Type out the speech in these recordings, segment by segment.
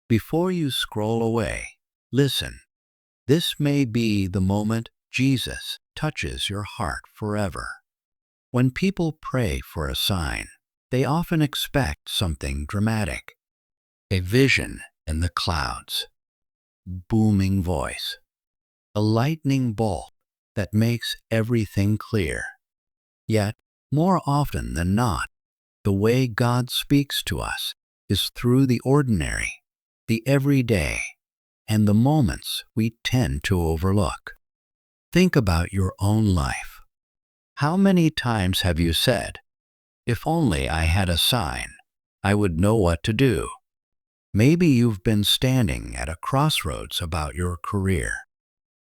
Before you scroll away, listen. This may be the moment Jesus touches your heart forever. When people pray for a sign, they often expect something dramatic. A vision in the clouds, booming voice, a lightning bolt that makes everything clear. Yet, more often than not, the way God speaks to us is through the ordinary, the everyday, and the moments we tend to overlook. Think about your own life. How many times have you said, "If only I had a sign, I would know what to do"? Maybe you've been standing at a crossroads about your career.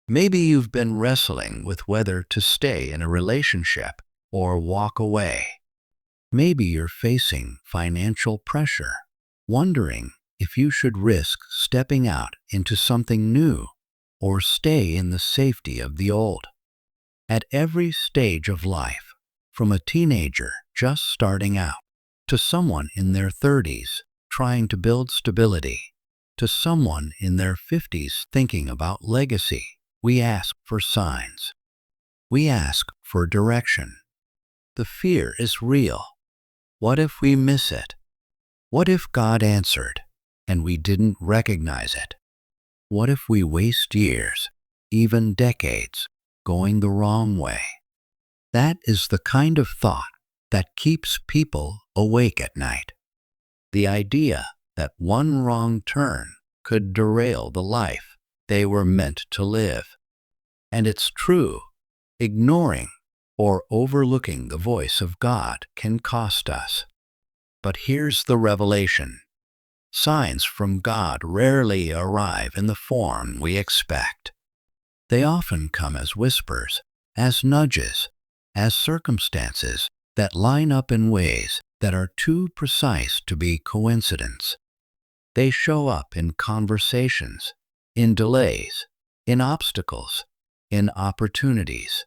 Maybe you've been wrestling with whether to stay in a relationship or walk away. Maybe you're facing financial pressure, wondering if you should risk stepping out into something new or stay in the safety of the old. At every stage of life, from a teenager just starting out, to someone in their 30s trying to build stability, to someone in their 50s thinking about legacy, we ask for signs. We ask for direction. The fear is real. What if we miss it? What if God answered and we didn't recognize it? What if we waste years, even decades, going the wrong way? That is the kind of thought that keeps people awake at night. The idea that one wrong turn could derail the life they were meant to live. And it's true, ignoring or overlooking the voice of God can cost us. But here's the revelation. Signs from God rarely arrive in the form we expect. They often come as whispers, as nudges, as circumstances that line up in ways that are too precise to be coincidence. They show up in conversations, in delays, in obstacles, in opportunities.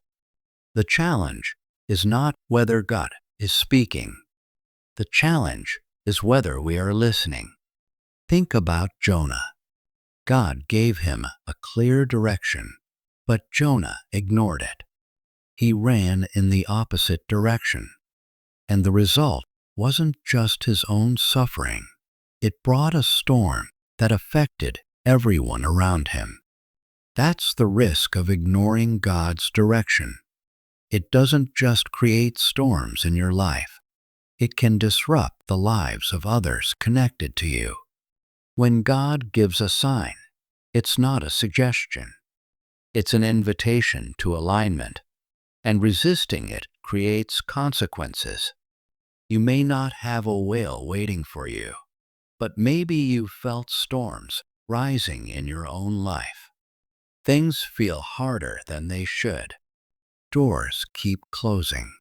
The challenge is not whether God is speaking. The challenge is whether we are listening. Think about Jonah. God gave him a clear direction, but Jonah ignored it. He ran in the opposite direction, and the result wasn't just his own suffering. It brought a storm that affected everyone around him. That's the risk of ignoring God's direction. It doesn't just create storms in your life. It can disrupt the lives of others connected to you. When God gives a sign, it's not a suggestion. It's an invitation to alignment, and resisting it creates consequences. You may not have a whale waiting for you, but maybe you've felt storms rising in your own life. Things feel harder than they should. Doors keep closing.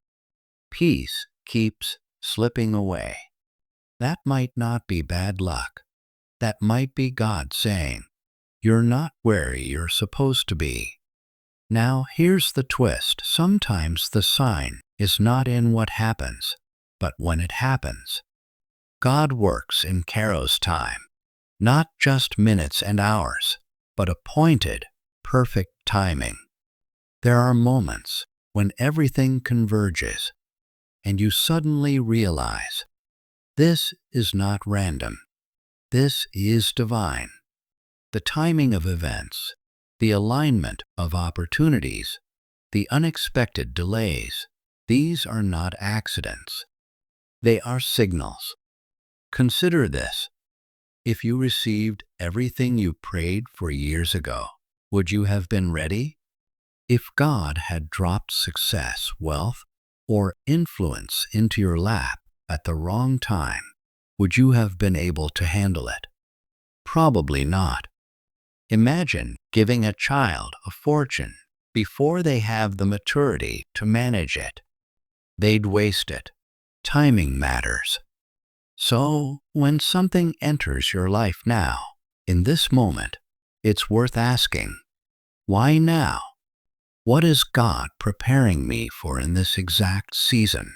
Peace keeps slipping away. That might not be bad luck. That might be God saying, "You're not where you're supposed to be." Now here's the twist. Sometimes the sign is not in what happens, but when it happens. God works in Kairos time, not just minutes and hours, but appointed, perfect timing. There are moments when everything converges, and you suddenly realize, this is not random. This is divine. The timing of events, the alignment of opportunities, the unexpected delays, these are not accidents. They are signals. Consider this. If you received everything you prayed for years ago, would you have been ready? If God had dropped success, wealth, or influence into your lap at the wrong time, would you have been able to handle it? Probably not. Imagine giving a child a fortune before they have the maturity to manage it. They'd waste it. Timing matters. So, when something enters your life now, in this moment, it's worth asking, why now? What is God preparing me for in this exact season?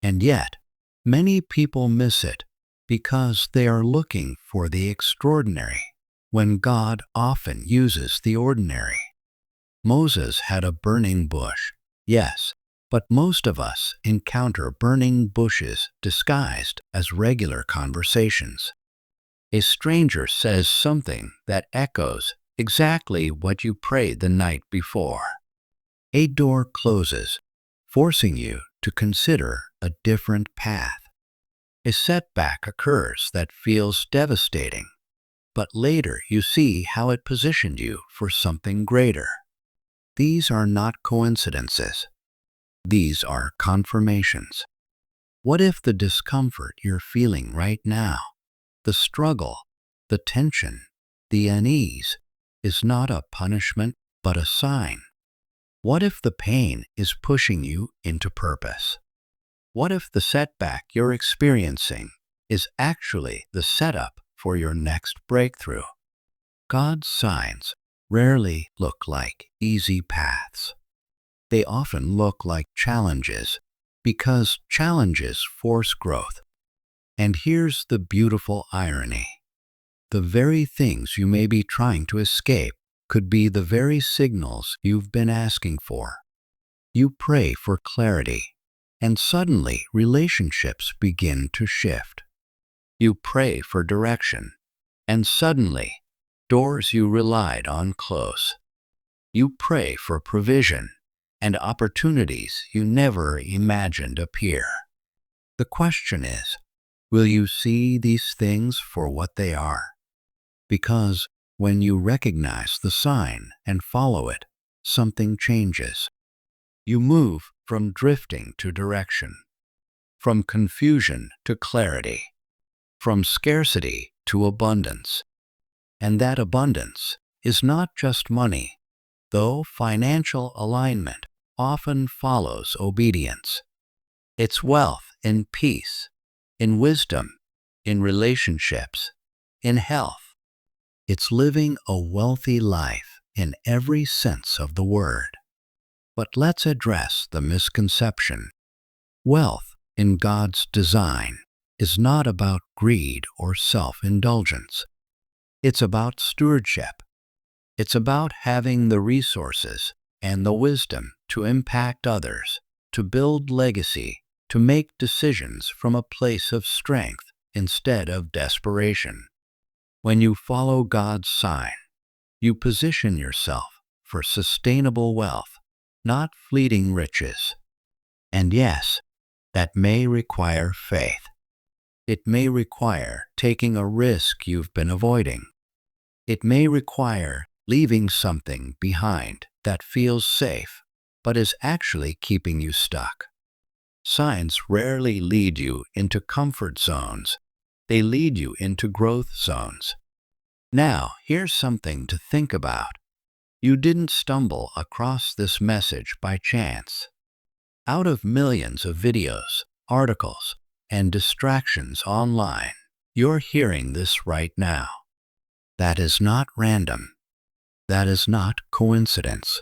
And yet, many people miss it because they are looking for the extraordinary, when God often uses the ordinary. Moses had a burning bush, yes, but most of us encounter burning bushes disguised as regular conversations. A stranger says something that echoes exactly what you prayed the night before. A door closes, forcing you to consider a different path. A setback occurs that feels devastating, but later you see how it positioned you for something greater. These are not coincidences. These are confirmations. What if the discomfort you're feeling right now, the struggle, the tension, the unease, is not a punishment but a sign? What if the pain is pushing you into purpose? What if the setback you're experiencing is actually the setup for your next breakthrough? God's signs rarely look like easy paths. They often look like challenges because challenges force growth. And here's the beautiful irony. The very things you may be trying to escape could be the very signals you've been asking for. You pray for clarity, and suddenly relationships begin to shift. You pray for direction, and suddenly doors you relied on close. You pray for provision, and opportunities you never imagined appear. The question is, will you see these things for what they are? Because when you recognize the sign and follow it, something changes. You move from drifting to direction, from confusion to clarity, from scarcity to abundance. And that abundance is not just money, though financial alignment often follows obedience. It's wealth in peace, in wisdom, in relationships, in health. It's living a wealthy life in every sense of the word. But let's address the misconception. Wealth in God's design is not about greed or self-indulgence. It's about stewardship. It's about having the resources and the wisdom to impact others, to build legacy, to make decisions from a place of strength instead of desperation. When you follow God's sign, you position yourself for sustainable wealth, not fleeting riches. And yes, that may require faith. It may require taking a risk you've been avoiding. It may require leaving something behind that feels safe, but is actually keeping you stuck. Signs rarely lead you into comfort zones. They lead you into growth zones. Now, here's something to think about. You didn't stumble across this message by chance. Out of millions of videos, articles, and distractions online, you're hearing this right now. That is not random. That is not coincidence.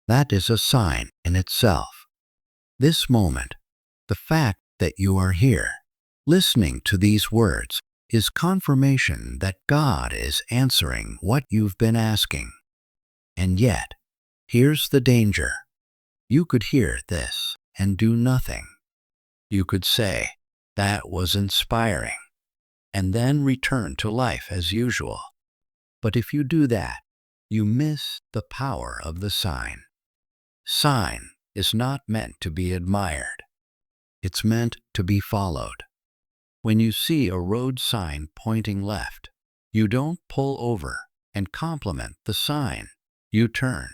That is a sign in itself. This moment, the fact that you are here, listening to these words, is confirmation that God is answering what you've been asking. And yet, here's the danger. You could hear this and do nothing. You could say, "That was inspiring," and then return to life as usual. But if you do that, you miss the power of the sign. Sign is not meant to be admired. It's meant to be followed. When you see a road sign pointing left, you don't pull over and compliment the sign. You turn.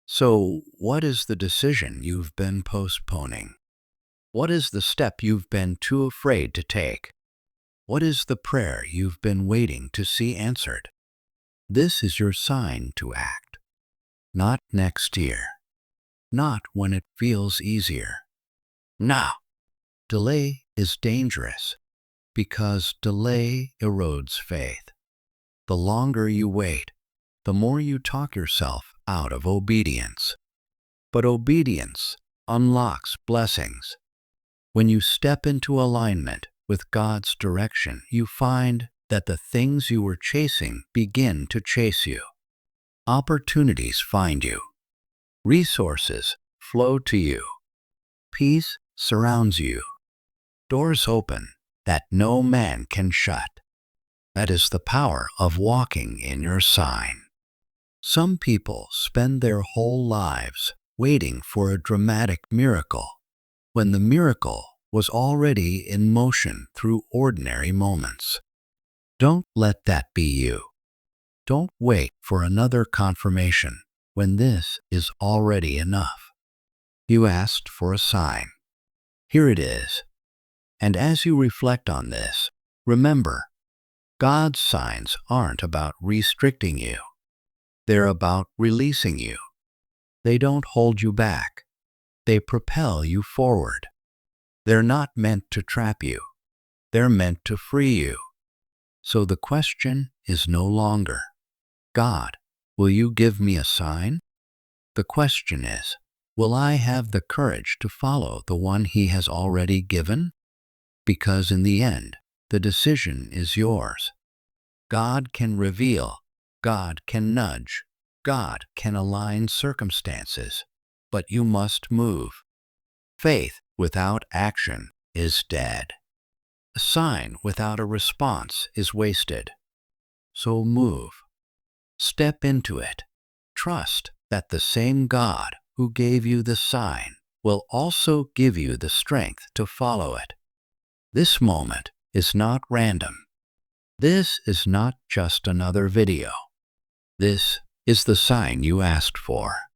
So, what is the decision you've been postponing? What is the step you've been too afraid to take? What is the prayer you've been waiting to see answered? This is your sign to act. Not next year. Not when it feels easier. Now, delay is dangerous because delay erodes faith. The longer you wait, the more you talk yourself out of obedience. But obedience unlocks blessings. When you step into alignment with God's direction, you find that the things you were chasing begin to chase you. Opportunities find you. Resources flow to you. Peace surrounds you. Doors open that no man can shut. That is the power of walking in your sign. Some people spend their whole lives waiting for a dramatic miracle, when the miracle was already in motion through ordinary moments. Don't let that be you. Don't wait for another confirmation when this is already enough. You asked for a sign. Here it is. And as you reflect on this, remember, God's signs aren't about restricting you. They're about releasing you. They don't hold you back. They propel you forward. They're not meant to trap you. They're meant to free you. So the question is no longer, God, will you give me a sign? The question is, will I have the courage to follow the one He has already given? Because in the end, the decision is yours. God can reveal, God can nudge, God can align circumstances, but you must move. Faith without action is dead. A sign without a response is wasted. So move. Step into it. Trust that the same God who gave you the sign will also give you the strength to follow it. This moment is not random. This is not just another video. This is the sign you asked for.